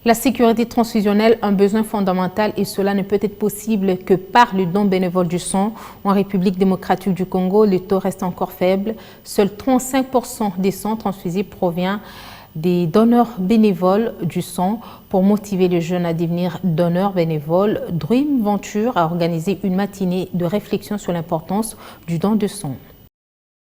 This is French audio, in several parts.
La sécurité transfusionnelle, un besoin fondamental et cela ne peut être possible que par le don bénévole du sang. En République démocratique du Congo, le taux reste encore faible. Seuls 35% des sangs transfusés provient des donneurs bénévoles du sang. Pour motiver les jeunes à devenir donneurs bénévoles, Dream Venture a organisé une matinée de réflexion sur l'importance du don de sang.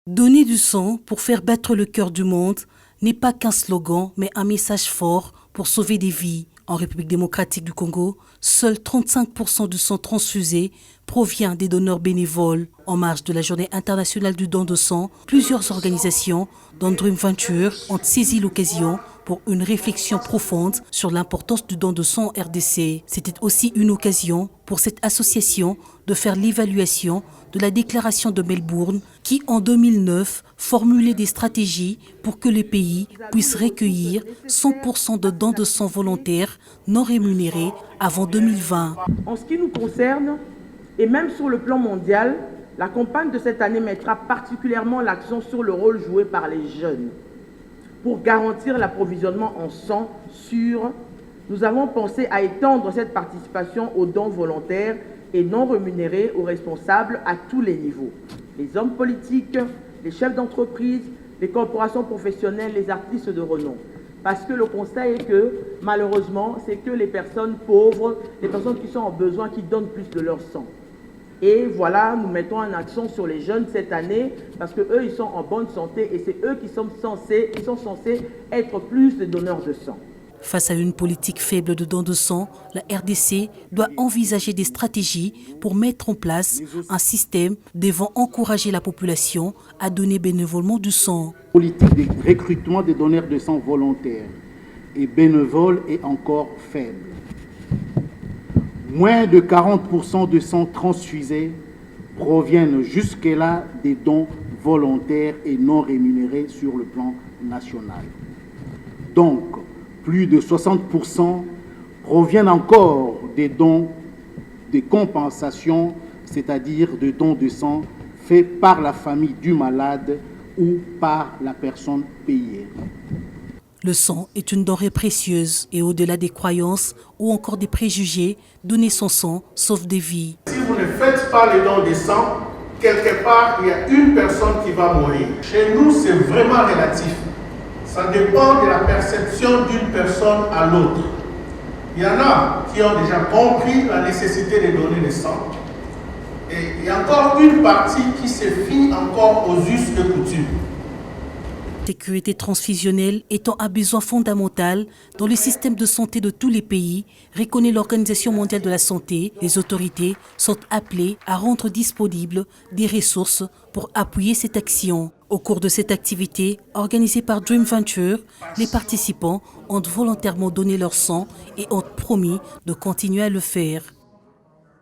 Donner du sang pour faire battre le cœur du monde n'est pas qu'un slogan, mais un message fort pour sauver des vies. En République démocratique du Congo, seuls 35% du sang transfusé provient des donneurs bénévoles. En marge de la Journée internationale du don de sang, plusieurs organisations, dont Dream Venture, ont saisi l'occasion pour une réflexion profonde sur l'importance du don de sang en RDC. C'était aussi une occasion pour cette association de faire l'évaluation de la déclaration de Melbourne qui, en 2009, formulait des stratégies pour que les pays puissent recueillir 100% de dons de sang volontaires non rémunérés avant 2020. En ce qui nous concerne, et même sur le plan mondial, la campagne de cette année mettra particulièrement l'accent sur le rôle joué par les jeunes. Pour garantir l'approvisionnement en sang sûr, nous avons pensé à étendre cette participation aux dons volontaires et non rémunérés aux responsables à tous les niveaux. Les hommes politiques, les chefs d'entreprise, les corporations professionnelles, les artistes de renom. Parce que le constat est que, malheureusement, c'est que les personnes pauvres, les personnes qui sont en besoin, qui donnent plus de leur sang. Et voilà, nous mettons un accent sur les jeunes cette année parce qu'eux, ils sont en bonne santé et c'est eux qui sont censés être plus des donneurs de sang. Face à une politique faible de don de sang, la RDC doit envisager des stratégies pour mettre en place un système devant encourager la population à donner bénévolement du sang. La politique de recrutement des donneurs de sang volontaires et bénévoles est encore faible. Moins de 40% de sang transfusé proviennent jusque-là des dons volontaires et non rémunérés sur le plan national. Donc, plus de 60% proviennent encore des dons de compensation, c'est-à-dire de dons de sang faits par la famille du malade ou par la personne payée. Le sang est une denrée précieuse et au-delà des croyances ou encore des préjugés, donner son sang sauve des vies. Si vous ne faites pas le don de sang, quelque part, il y a une personne qui va mourir. Chez nous, c'est vraiment relatif. Ça dépend de la perception d'une personne à l'autre. Il y en a qui ont déjà compris la nécessité de donner le sang. Et il y a encore une partie qui se fie encore aux us et coutumes. La sécurité transfusionnelle étant un besoin fondamental dans le système de santé de tous les pays, reconnaît l'Organisation mondiale de la santé, les autorités sont appelées à rendre disponibles des ressources pour appuyer cette action. Au cours de cette activité, organisée par Dream Venture, les participants ont volontairement donné leur sang et ont promis de continuer à le faire.